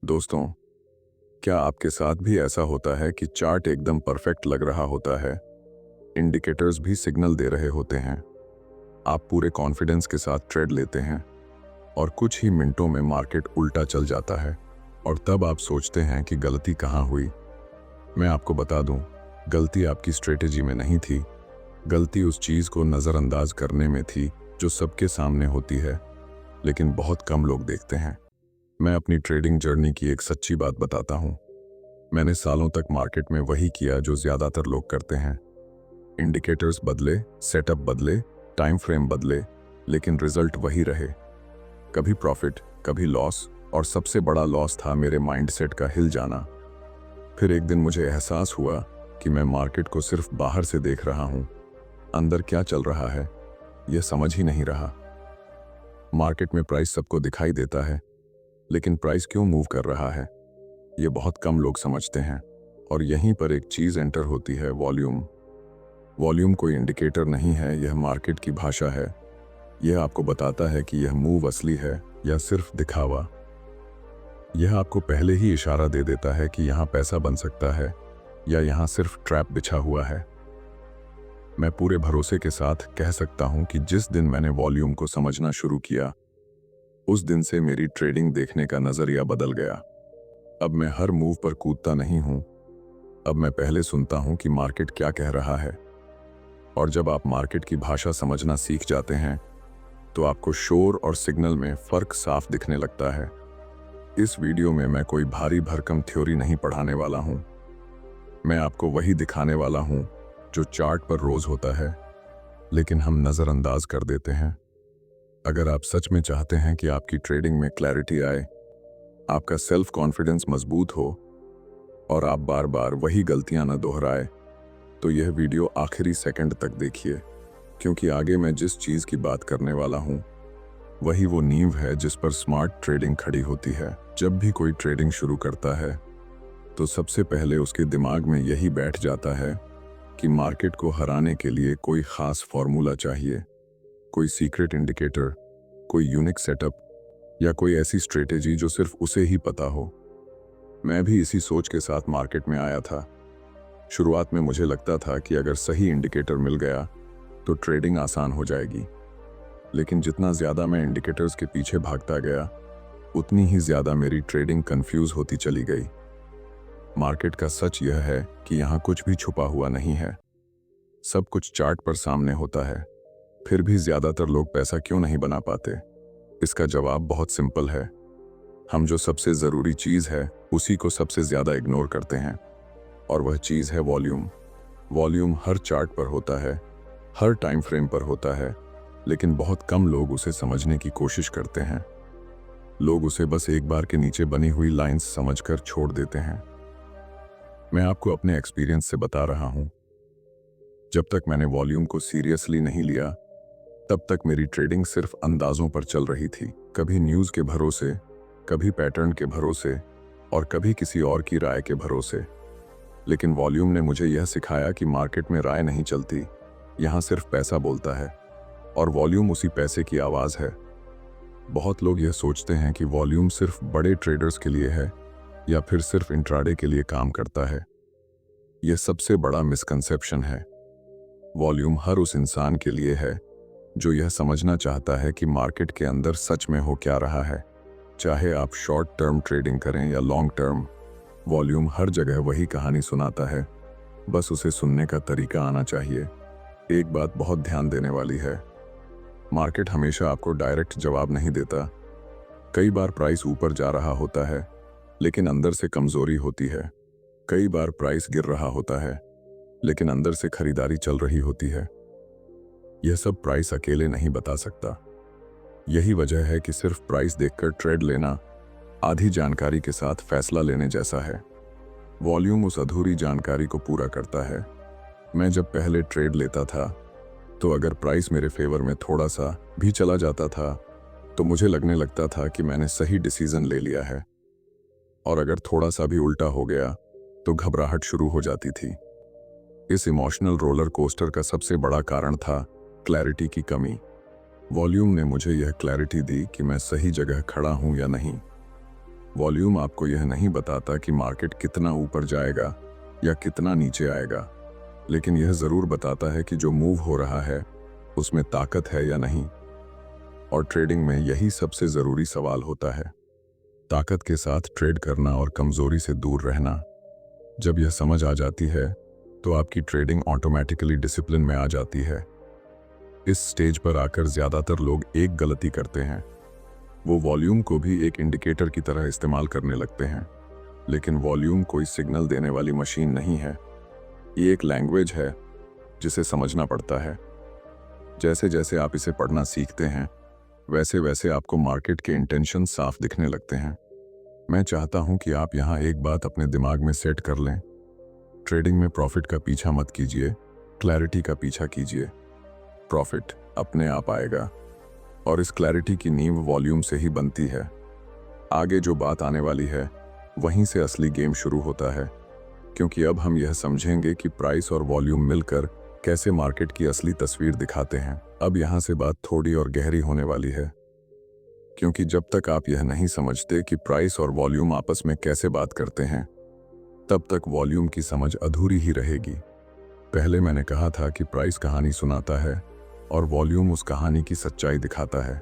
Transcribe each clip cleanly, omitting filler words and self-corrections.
दोस्तों, क्या आपके साथ भी ऐसा होता है कि चार्ट एकदम परफेक्ट लग रहा होता है, इंडिकेटर्स भी सिग्नल दे रहे होते हैं, आप पूरे कॉन्फिडेंस के साथ ट्रेड लेते हैं और कुछ ही मिनटों में मार्केट उल्टा चल जाता है और तब आप सोचते हैं कि गलती कहाँ हुई। मैं आपको बता दूं, गलती आपकी स्ट्रेटेजी में नहीं थी, गलती उस चीज़ को नज़रअंदाज करने में थी जो सबके सामने होती है, लेकिन बहुत कम लोग देखते हैं। मैं अपनी ट्रेडिंग जर्नी की एक सच्ची बात बताता हूँ। मैंने सालों तक मार्केट में वही किया जो ज़्यादातर लोग करते हैं। इंडिकेटर्स बदले, सेटअप बदले, टाइम फ्रेम बदले, लेकिन रिजल्ट वही रहे। कभी प्रॉफिट, कभी लॉस, और सबसे बड़ा लॉस था मेरे माइंडसेट का हिल जाना। फिर एक दिन मुझे एहसास हुआ कि मैं मार्केट को सिर्फ बाहर से देख रहा हूँ, अंदर क्या चल रहा है यह समझ ही नहीं रहा। मार्केट में प्राइस सबको दिखाई देता है, लेकिन प्राइस क्यों मूव कर रहा है ये बहुत कम लोग समझते हैं। और यहीं पर एक चीज़ एंटर होती है, वॉल्यूम। वॉल्यूम कोई इंडिकेटर नहीं है, यह मार्केट की भाषा है। यह आपको बताता है कि यह मूव असली है या सिर्फ दिखावा। यह आपको पहले ही इशारा दे देता है कि यहाँ पैसा बन सकता है या यहाँ सिर्फ ट्रैप बिछा हुआ है। मैं पूरे भरोसे के साथ कह सकता हूँ कि जिस दिन मैंने वॉल्यूम को समझना शुरू किया, उस दिन से मेरी ट्रेडिंग देखने का नज़रिया बदल गया। अब मैं हर मूव पर कूदता नहीं हूं, अब मैं पहले सुनता हूं कि मार्केट क्या कह रहा है। और जब आप मार्केट की भाषा समझना सीख जाते हैं, तो आपको शोर और सिग्नल में फर्क साफ दिखने लगता है। इस वीडियो में मैं कोई भारी भरकम थ्योरी नहीं पढ़ाने वाला हूं, मैं आपको वही दिखाने वाला हूं जो चार्ट पर रोज होता है, लेकिन हम नज़रअंदाज कर देते हैं। अगर आप सच में चाहते हैं कि आपकी ट्रेडिंग में क्लैरिटी आए, आपका सेल्फ कॉन्फिडेंस मजबूत हो और आप बार बार वही गलतियां न दोहराए, तो यह वीडियो आखिरी सेकंड तक देखिए, क्योंकि आगे मैं जिस चीज़ की बात करने वाला हूं, वही वो नींव है जिस पर स्मार्ट ट्रेडिंग खड़ी होती है। जब भी कोई ट्रेडिंग शुरू करता है, तो सबसे पहले उसके दिमाग में यही बैठ जाता है कि मार्केट को हराने के लिए कोई खास फॉर्मूला चाहिए, कोई सीक्रेट इंडिकेटर, कोई यूनिक सेटअप, या कोई ऐसी स्ट्रेटेजी जो सिर्फ उसे ही पता हो। मैं भी इसी सोच के साथ मार्केट में आया था। शुरुआत में मुझे लगता था कि अगर सही इंडिकेटर मिल गया तो ट्रेडिंग आसान हो जाएगी, लेकिन जितना ज़्यादा मैं इंडिकेटर्स के पीछे भागता गया, उतनी ही ज़्यादा मेरी ट्रेडिंग कंफ्यूज होती चली गई। मार्केट का सच यह है कि यहाँ कुछ भी छुपा हुआ नहीं है, सब कुछ चार्ट पर सामने होता है। फिर भी ज़्यादातर लोग पैसा क्यों नहीं बना पाते? इसका जवाब बहुत सिंपल है। हम जो सबसे ज़रूरी चीज़ है उसी को सबसे ज़्यादा इग्नोर करते हैं, और वह चीज़ है वॉल्यूम। वॉल्यूम हर चार्ट पर होता है, हर टाइम फ्रेम पर होता है, लेकिन बहुत कम लोग उसे समझने की कोशिश करते हैं। लोग उसे बस एक बार के नीचे बनी हुई लाइंस समझकर छोड़ देते हैं। मैं आपको अपने एक्सपीरियंस से बता रहा हूँ, जब तक मैंने वॉल्यूम को सीरियसली नहीं लिया, तब तक मेरी ट्रेडिंग सिर्फ अंदाजों पर चल रही थी। कभी न्यूज़ के भरोसे, कभी पैटर्न के भरोसे, और कभी किसी और की राय के भरोसे। लेकिन वॉल्यूम ने मुझे यह सिखाया कि मार्केट में राय नहीं चलती, यहाँ सिर्फ पैसा बोलता है, और वॉल्यूम उसी पैसे की आवाज़ है। बहुत लोग यह सोचते हैं कि वॉल्यूम सिर्फ बड़े ट्रेडर्स के लिए है या फिर सिर्फ इंट्राडे के लिए काम करता है। यह सबसे बड़ा मिसकंसेप्शन है। वॉल्यूम हर उस इंसान के लिए है जो यह समझना चाहता है कि मार्केट के अंदर सच में हो क्या रहा है। चाहे आप शॉर्ट टर्म ट्रेडिंग करें या लॉन्ग टर्म, वॉल्यूम हर जगह वही कहानी सुनाता है, बस उसे सुनने का तरीका आना चाहिए। एक बात बहुत ध्यान देने वाली है, मार्केट हमेशा आपको डायरेक्ट जवाब नहीं देता। कई बार प्राइस ऊपर जा रहा होता है, लेकिन अंदर से कमजोरी होती है। कई बार प्राइस गिर रहा होता है, लेकिन अंदर से खरीदारी चल रही होती है। यह सब प्राइस अकेले नहीं बता सकता। यही वजह है कि सिर्फ प्राइस देखकर ट्रेड लेना आधी जानकारी के साथ फैसला लेने जैसा है। वॉल्यूम उस अधूरी जानकारी को पूरा करता है। मैं जब पहले ट्रेड लेता था, तो अगर प्राइस मेरे फेवर में थोड़ा सा भी चला जाता था, तो मुझे लगने लगता था कि मैंने सही डिसीजन ले लिया है, और अगर थोड़ा सा भी उल्टा हो गया तो घबराहट शुरू हो जाती थी। इस इमोशनल रोलर कोस्टर का सबसे बड़ा कारण था क्लैरिटी की कमी। वॉल्यूम ने मुझे यह क्लैरिटी दी कि मैं सही जगह खड़ा हूं या नहीं। वॉल्यूम आपको यह नहीं बताता कि मार्केट कितना ऊपर जाएगा या कितना नीचे आएगा, लेकिन यह ज़रूर बताता है कि जो मूव हो रहा है उसमें ताकत है या नहीं। और ट्रेडिंग में यही सबसे ज़रूरी सवाल होता है, ताकत के साथ ट्रेड करना और कमज़ोरी से दूर रहना। जब यह समझ आ जाती है तो आपकी ट्रेडिंग ऑटोमेटिकली डिसिप्लिन में आ जाती है। इस स्टेज पर आकर ज़्यादातर लोग एक गलती करते हैं, वो वॉल्यूम को भी एक इंडिकेटर की तरह इस्तेमाल करने लगते हैं। लेकिन वॉल्यूम कोई सिग्नल देने वाली मशीन नहीं है, ये एक लैंग्वेज है जिसे समझना पड़ता है। जैसे जैसे आप इसे पढ़ना सीखते हैं वैसे वैसे आपको मार्केट के इंटेंशन साफ दिखने लगते हैं। मैं चाहता हूं कि आप यहां एक बात अपने दिमाग में सेट कर लें, ट्रेडिंग में प्रॉफिट का पीछा मत कीजिए, क्लैरिटी का पीछा कीजिए। प्रॉफिट अपने आप आएगा और इस क्लैरिटी की नींव वॉल्यूम से ही बनती है। आगे जो बात आने वाली है वहीं से असली गेम शुरू होता है, क्योंकि अब हम यह समझेंगे कि प्राइस और वॉल्यूम मिलकर कैसे मार्केट की असली तस्वीर दिखाते हैं। अब यहां से बात थोड़ी और गहरी होने वाली है, क्योंकि जब तक आप यह नहीं समझते कि प्राइस और वॉल्यूम आपस में कैसे बात करते हैं, तब तक वॉल्यूम की समझ अधूरी ही रहेगी। पहले मैंने कहा था कि प्राइस कहानी सुनाता है और वॉल्यूम उस कहानी की सच्चाई दिखाता है।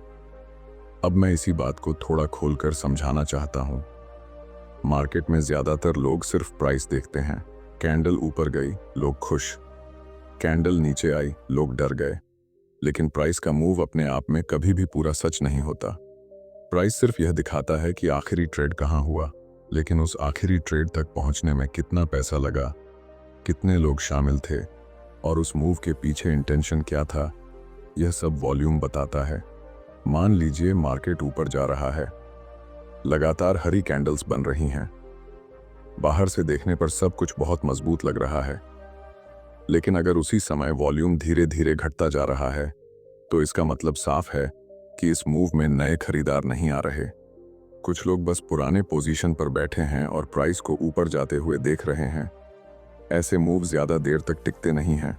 अब मैं इसी बात को थोड़ा खोलकर समझाना चाहता हूं। मार्केट में ज्यादातर लोग सिर्फ प्राइस देखते हैं। कैंडल ऊपर गई, लोग खुश, कैंडल नीचे आई, लोग डर गए। लेकिन प्राइस का मूव अपने आप में कभी भी पूरा सच नहीं होता। प्राइस सिर्फ यह दिखाता है कि आखिरी ट्रेड कहां हुआ, लेकिन उस आखिरी ट्रेड तक पहुंचने में कितना पैसा लगा, कितने लोग शामिल थे और उस मूव के पीछे इंटेंशन क्या था, यह सब वॉल्यूम बताता है। मान लीजिए मार्केट ऊपर जा रहा है, लगातार हरी कैंडल्स बन रही हैं, बाहर से देखने पर सब कुछ बहुत मजबूत लग रहा है। लेकिन अगर उसी समय वॉल्यूम धीरे धीरे घटता जा रहा है, तो इसका मतलब साफ है कि इस मूव में नए खरीदार नहीं आ रहे। कुछ लोग बस पुराने पोजीशन पर बैठे हैं और प्राइस को ऊपर जाते हुए देख रहे हैं। ऐसे मूव ज्यादा देर तक टिकते नहीं हैं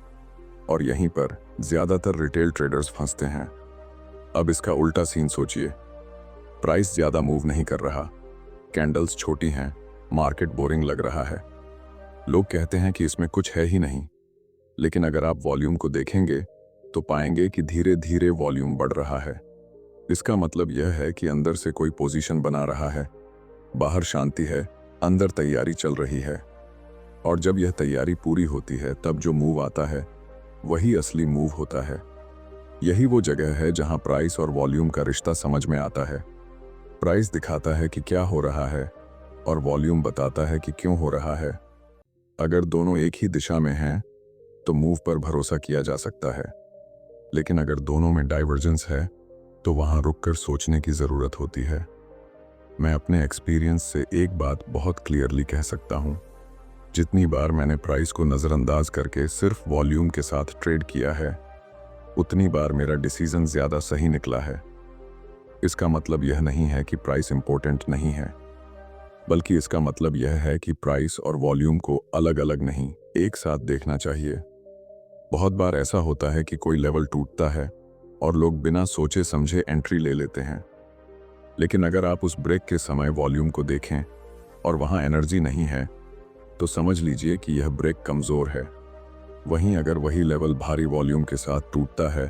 और यहीं पर ज्यादातर रिटेल ट्रेडर्स फंसते हैं। अब इसका उल्टा सीन सोचिए, प्राइस ज्यादा मूव नहीं कर रहा, कैंडल्स छोटी हैं, मार्केट बोरिंग लग रहा है, लोग कहते हैं कि इसमें कुछ है ही नहीं। लेकिन अगर आप वॉल्यूम को देखेंगे तो पाएंगे कि धीरे धीरे वॉल्यूम बढ़ रहा है। इसका मतलब यह है कि अंदर से कोई पोजीशन बना रहा है, बाहर शांति है, अंदर तैयारी चल रही है। और जब यह तैयारी पूरी होती है तब जो मूव आता है वही असली मूव होता है। यही वो जगह है जहां प्राइस और वॉल्यूम का रिश्ता समझ में आता है। प्राइस दिखाता है कि क्या हो रहा है और वॉल्यूम बताता है कि क्यों हो रहा है। अगर दोनों एक ही दिशा में हैं तो मूव पर भरोसा किया जा सकता है, लेकिन अगर दोनों में डाइवर्जेंस है तो वहां रुककर सोचने की जरूरत होती है। मैं अपने एक्सपीरियंस से एक बात बहुत क्लियरली कह सकता हूं, जितनी बार मैंने प्राइस को नज़रअंदाज करके सिर्फ वॉल्यूम के साथ ट्रेड किया है, उतनी बार मेरा डिसीजन ज्यादा सही निकला है। इसका मतलब यह नहीं है कि प्राइस इंपॉर्टेंट नहीं है, बल्कि इसका मतलब यह है कि प्राइस और वॉल्यूम को अलग अलग नहीं, एक साथ देखना चाहिए। बहुत बार ऐसा होता है कि कोई लेवल टूटता है और लोग बिना सोचे समझे एंट्री ले लेते हैं। लेकिन अगर आप उस ब्रेक के समय वॉल्यूम को देखें और वहां एनर्जी नहीं है, तो समझ लीजिए कि यह ब्रेक कमजोर है। वहीं अगर वही लेवल भारी वॉल्यूम के साथ टूटता है,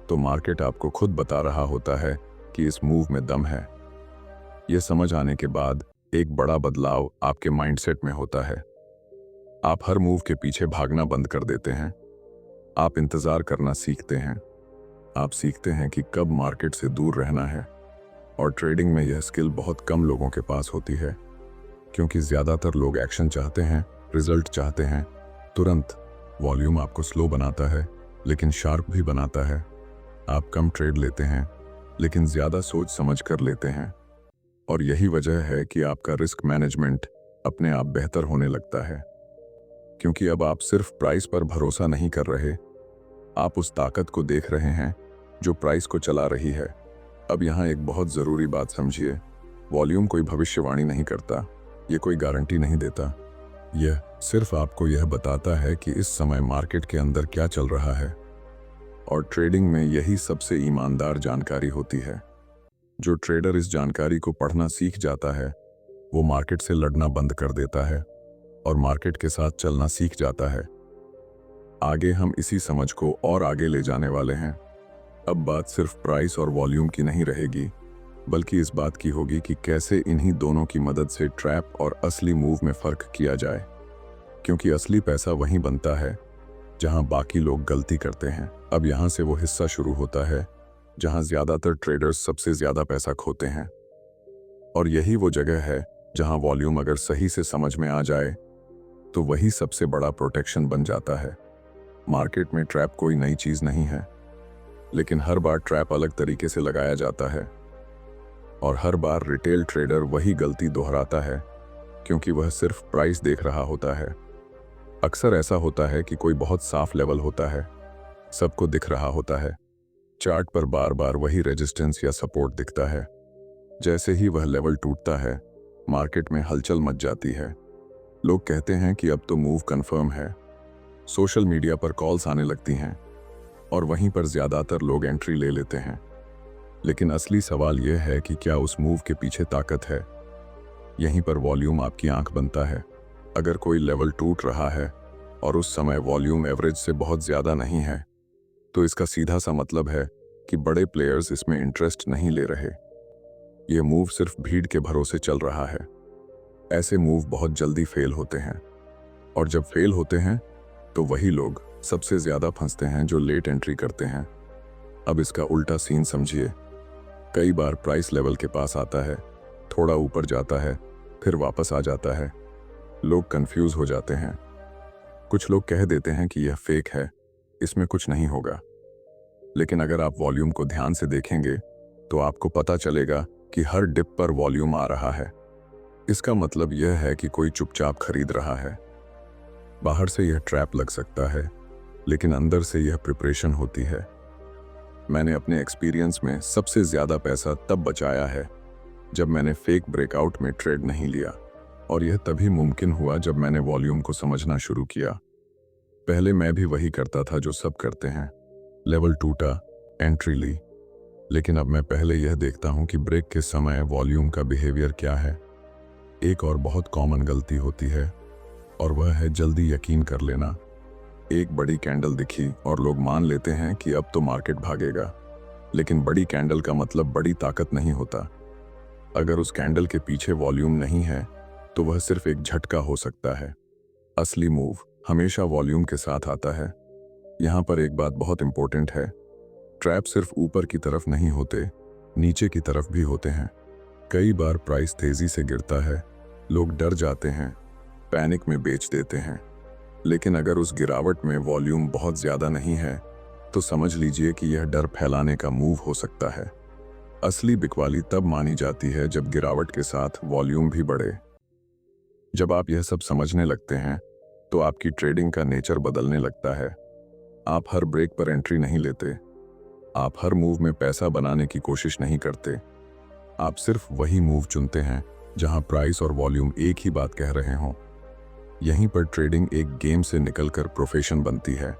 तो मार्केट आपको खुद बता रहा होता है कि इस मूव में दम है। यह समझ आने के बाद एक बड़ा बदलाव आपके माइंडसेट में होता है। आप हर मूव के पीछे भागना बंद कर देते हैं। आप इंतजार करना सीखते हैं। आप सीखते हैं कि कब मार्केट से दूर रहना है। और ट्रेडिंग में यह स्किल बहुत कम लोगों के पास होती है, क्योंकि ज्यादातर लोग एक्शन चाहते हैं, रिजल्ट चाहते हैं तुरंत। वॉल्यूम आपको स्लो बनाता है लेकिन शार्प भी बनाता है। आप कम ट्रेड लेते हैं लेकिन ज्यादा सोच समझ कर लेते हैं। और यही वजह है कि आपका रिस्क मैनेजमेंट अपने आप बेहतर होने लगता है, क्योंकि अब आप सिर्फ प्राइस पर भरोसा नहीं कर रहे, आप उस ताकत को देख रहे हैं जो प्राइस को चला रही है। अब यहाँ एक बहुत ज़रूरी बात समझिए, वॉल्यूम कोई भविष्यवाणी नहीं करता, ये कोई गारंटी नहीं देता। यह सिर्फ आपको यह बताता है कि इस समय मार्केट के अंदर क्या चल रहा है। और ट्रेडिंग में यही सबसे ईमानदार जानकारी होती है। जो ट्रेडर इस जानकारी को पढ़ना सीख जाता है वो मार्केट से लड़ना बंद कर देता है और मार्केट के साथ चलना सीख जाता है। आगे हम इसी समझ को और आगे ले जाने वाले हैं। अब बात सिर्फ प्राइस और वॉल्यूम की नहीं रहेगी, बल्कि इस बात की होगी कि कैसे इन्हीं दोनों की मदद से ट्रैप और असली मूव में फ़र्क किया जाए। क्योंकि असली पैसा वहीं बनता है जहां बाकी लोग गलती करते हैं। अब यहां से वो हिस्सा शुरू होता है जहां ज़्यादातर ट्रेडर्स सबसे ज़्यादा पैसा खोते हैं। और यही वो जगह है जहां वॉल्यूम अगर सही से समझ में आ जाए तो वही सबसे बड़ा प्रोटेक्शन बन जाता है। मार्केट में ट्रैप कोई नई चीज़ नहीं है, लेकिन हर बार ट्रैप अलग तरीके से लगाया जाता है और हर बार रिटेल ट्रेडर वही गलती दोहराता है क्योंकि वह सिर्फ प्राइस देख रहा होता है। अक्सर ऐसा होता है कि कोई बहुत साफ लेवल होता है, सबको दिख रहा होता है, चार्ट पर बार बार वही रेजिस्टेंस या सपोर्ट दिखता है। जैसे ही वह लेवल टूटता है, मार्केट में हलचल मच जाती है। लोग कहते हैं कि अब तो मूव कंफर्म है, सोशल मीडिया पर कॉल्स आने लगती हैं और वहीं पर ज़्यादातर लोग एंट्री ले लेते हैं। लेकिन असली सवाल यह है कि क्या उस मूव के पीछे ताकत है? यहीं पर वॉल्यूम आपकी आंख बनता है। अगर कोई लेवल टूट रहा है और उस समय वॉल्यूम एवरेज से बहुत ज़्यादा नहीं है, तो इसका सीधा सा मतलब है कि बड़े प्लेयर्स इसमें इंटरेस्ट नहीं ले रहे। ये मूव सिर्फ भीड़ के भरोसे चल रहा है। ऐसे मूव बहुत जल्दी फेल होते हैं और जब फेल होते हैं तो वही लोग सबसे ज़्यादा फंसते हैं जो लेट एंट्री करते हैं। अब इसका उल्टा सीन समझिए। कई बार प्राइस लेवल के पास आता है, थोड़ा ऊपर जाता है, फिर वापस आ जाता है। लोग कंफ्यूज हो जाते हैं। कुछ लोग कह देते हैं कि यह फेक है, इसमें कुछ नहीं होगा। लेकिन अगर आप वॉल्यूम को ध्यान से देखेंगे तो आपको पता चलेगा कि हर डिप पर वॉल्यूम आ रहा है। इसका मतलब यह है कि कोई चुपचाप खरीद रहा है। बाहर से यह ट्रैप लग सकता है, लेकिन अंदर से यह प्रिपरेशन होती है। मैंने अपने एक्सपीरियंस में सबसे ज़्यादा पैसा तब बचाया है जब मैंने फेक ब्रेकआउट में ट्रेड नहीं लिया, और यह तभी मुमकिन हुआ जब मैंने वॉल्यूम को समझना शुरू किया। पहले मैं भी वही करता था जो सब करते हैं, लेवल टूटा, एंट्री ली। लेकिन अब मैं पहले यह देखता हूं कि ब्रेक के समय वॉल्यूम का बिहेवियर क्या है। एक और बहुत कॉमन गलती होती है और वह है जल्दी यकीन कर लेना। एक बड़ी कैंडल दिखी और लोग मान लेते हैं कि अब तो मार्केट भागेगा, लेकिन बड़ी कैंडल का मतलब बड़ी ताकत नहीं होता। अगर उस कैंडल के पीछे वॉल्यूम नहीं है तो वह सिर्फ एक झटका हो सकता है। असली मूव हमेशा वॉल्यूम के साथ आता है। यहाँ पर एक बात बहुत इंपॉर्टेंट है, ट्रैप सिर्फ ऊपर की तरफ नहीं होते, नीचे की तरफ भी होते हैं। कई बार प्राइस तेजी से गिरता है, लोग डर जाते हैं, पैनिक में बेच देते हैं। लेकिन अगर उस गिरावट में वॉल्यूम बहुत ज़्यादा नहीं है तो समझ लीजिए कि यह डर फैलाने का मूव हो सकता है। असली बिकवाली तब मानी जाती है जब गिरावट के साथ वॉल्यूम भी बढ़े। जब आप यह सब समझने लगते हैं तो आपकी ट्रेडिंग का नेचर बदलने लगता है। आप हर ब्रेक पर एंट्री नहीं लेते, आप हर मूव में पैसा बनाने की कोशिश नहीं करते। आप सिर्फ वही मूव चुनते हैं जहां प्राइस और वॉल्यूम एक ही बात कह रहे हों। यहीं पर ट्रेडिंग एक गेम से निकलकर प्रोफेशन बनती है,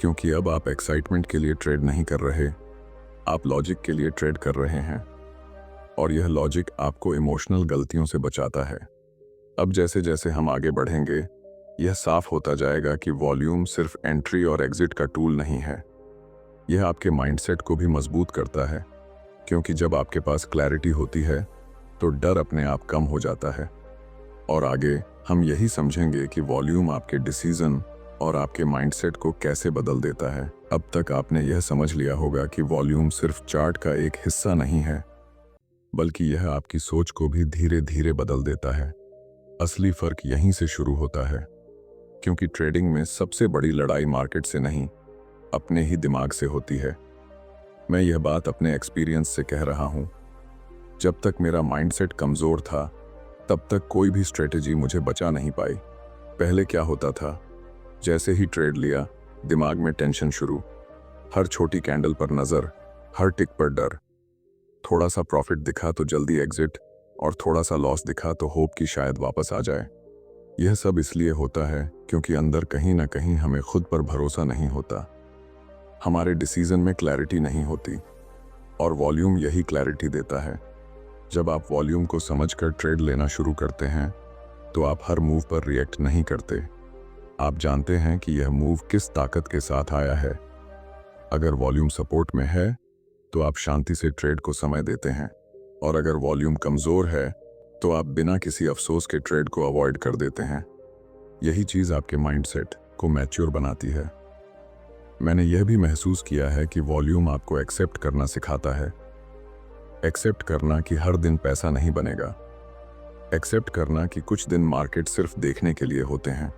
क्योंकि अब आप एक्साइटमेंट के लिए ट्रेड नहीं कर रहे, आप लॉजिक के लिए ट्रेड कर रहे हैं, और यह लॉजिक आपको इमोशनल गलतियों से बचाता है। अब जैसे जैसे हम आगे बढ़ेंगे, यह साफ होता जाएगा कि वॉल्यूम सिर्फ एंट्री और एग्जिट का टूल नहीं है। यह आपके माइंडसेट को भी मजबूत करता है, क्योंकि जब आपके पास क्लैरिटी होती है तो डर अपने आप कम हो जाता है। और आगे हम यही समझेंगे कि वॉल्यूम आपके डिसीजन और आपके माइंडसेट को कैसे बदल देता है। अब तक आपने यह समझ लिया होगा कि वॉल्यूम सिर्फ चार्ट का एक हिस्सा नहीं है, बल्कि यह आपकी सोच को भी धीरे धीरे बदल देता है। असली फर्क यहीं से शुरू होता है, क्योंकि ट्रेडिंग में सबसे बड़ी लड़ाई मार्केट से नहीं, अपने ही दिमाग से होती है। मैं यह बात अपने एक्सपीरियंस से कह रहा हूँ। जब तक मेरा माइंडसेट कमज़ोर था, तब तक कोई भी स्ट्रेटेजी मुझे बचा नहीं पाई। पहले क्या होता था, जैसे ही ट्रेड लिया, दिमाग में टेंशन शुरू, हर छोटी कैंडल पर नज़र, हर टिक पर डर। थोड़ा सा प्रॉफिट दिखा तो जल्दी एग्जिट, और थोड़ा सा लॉस दिखा तो होप कि शायद वापस आ जाए। यह सब इसलिए होता है क्योंकि अंदर कहीं ना कहीं हमें खुद पर भरोसा नहीं होता, हमारे डिसीजन में क्लैरिटी नहीं होती, और वॉल्यूम यही क्लैरिटी देता है। जब आप वॉल्यूम को समझकर ट्रेड लेना शुरू करते हैं तो आप हर मूव पर रिएक्ट नहीं करते। आप जानते हैं कि यह मूव किस ताकत के साथ आया है। अगर वॉल्यूम सपोर्ट में है तो आप शांति से ट्रेड को समय देते हैं, और अगर वॉल्यूम कमजोर है तो आप बिना किसी अफसोस के ट्रेड को अवॉइड कर देते हैं। यही चीज आपके माइंडसेट को मैच्योर बनाती है। मैंने यह भी महसूस किया है कि वॉल्यूम आपको एक्सेप्ट करना सिखाता है। एक्सेप्ट करना कि हर दिन पैसा नहीं बनेगा। एक्सेप्ट करना कि कुछ दिन मार्केट सिर्फ देखने के लिए होते हैं,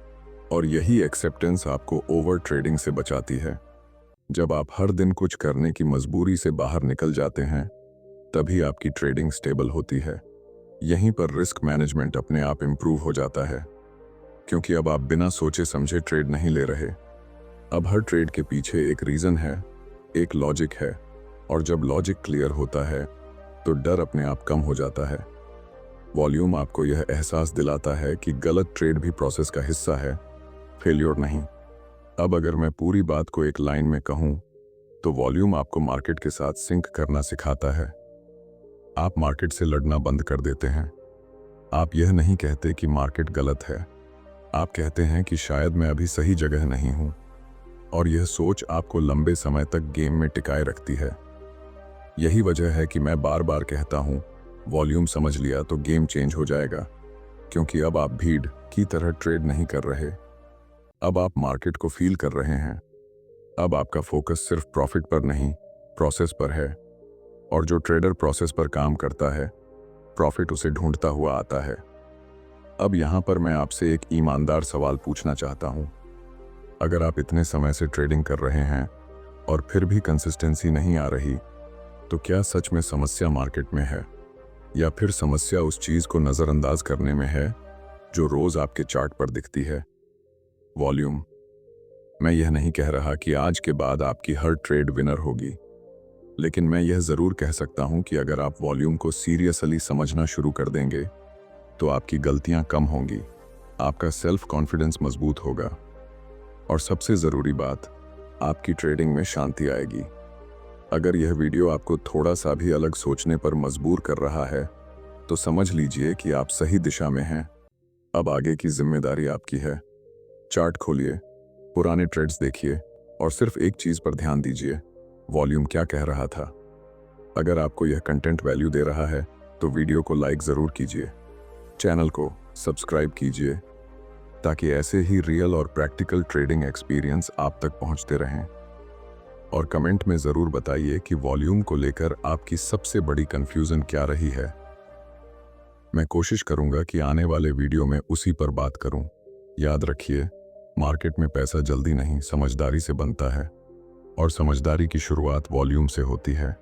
और यही एक्सेप्टेंस आपको ओवर ट्रेडिंग से बचाती है। जब आप हर दिन कुछ करने की मजबूरी से बाहर निकल जाते हैं तभी आपकी ट्रेडिंग स्टेबल होती है। यहीं पर रिस्क मैनेजमेंट अपने आप इंप्रूव हो जाता है, क्योंकि अब आप बिना सोचे समझे ट्रेड नहीं ले रहे। अब हर ट्रेड के पीछे एक रीजन है, एक लॉजिक है, और जब लॉजिक क्लियर होता है तो डर अपने आप कम हो जाता है। वॉल्यूम आपको यह एहसास दिलाता है कि गलत ट्रेड भी प्रोसेस का हिस्सा है, फेल्योर नहीं। अब अगर मैं पूरी बात को एक लाइन में कहूं तो वॉल्यूम आपको मार्केट के साथ सिंक करना सिखाता है। आप मार्केट से लड़ना बंद कर देते हैं। आप यह नहीं कहते कि मार्केट गलत है, आप कहते हैं कि शायद मैं अभी सही जगह नहीं हूं, और यह सोच आपको लंबे समय तक गेम में टिकाए रखती है। यही वजह है कि मैं बार बार कहता हूं, वॉल्यूम समझ लिया तो गेम चेंज हो जाएगा, क्योंकि अब आप भीड़ की तरह ट्रेड नहीं कर रहे। अब आप मार्केट को फील कर रहे हैं। अब आपका फोकस सिर्फ प्रॉफिट पर नहीं, प्रोसेस पर है, और जो ट्रेडर प्रोसेस पर काम करता है प्रॉफिट उसे ढूंढता हुआ आता है। अब यहां पर मैं आपसे एक ईमानदार सवाल पूछना चाहता हूं। अगर आप इतने समय से ट्रेडिंग कर रहे हैं और फिर भी कंसिस्टेंसी नहीं आ रही, तो क्या सच में समस्या मार्केट में है, या फिर समस्या उस चीज को नजरअंदाज करने में है जो रोज आपके चार्ट पर दिखती है? वॉल्यूम। मैं यह नहीं कह रहा कि आज के बाद आपकी हर ट्रेड विनर होगी, लेकिन मैं यह जरूर कह सकता हूं कि अगर आप वॉल्यूम को सीरियसली समझना शुरू कर देंगे तो आपकी गलतियां कम होंगी, आपका सेल्फ कॉन्फिडेंस मजबूत होगा, और सबसे जरूरी बात, आपकी ट्रेडिंग में शांति आएगी। अगर यह वीडियो आपको थोड़ा सा भी अलग सोचने पर मजबूर कर रहा है तो समझ लीजिए कि आप सही दिशा में हैं। अब आगे की जिम्मेदारी आपकी है। चार्ट खोलिए, पुराने ट्रेड्स देखिए, और सिर्फ एक चीज पर ध्यान दीजिए, वॉल्यूम क्या कह रहा था। अगर आपको यह कंटेंट वैल्यू दे रहा है तो वीडियो को लाइक जरूर कीजिए, चैनल को सब्सक्राइब कीजिए, ताकि ऐसे ही रियल और प्रैक्टिकल ट्रेडिंग एक्सपीरियंस आप तक पहुंचते रहें। और कमेंट में जरूर बताइए कि वॉल्यूम को लेकर आपकी सबसे बड़ी कंफ्यूजन क्या रही है। मैं कोशिश करूंगा कि आने वाले वीडियो में उसी पर बात करूं। याद रखिए, मार्केट में पैसा जल्दी नहीं समझदारी से बनता है, और समझदारी की शुरुआत वॉल्यूम से होती है।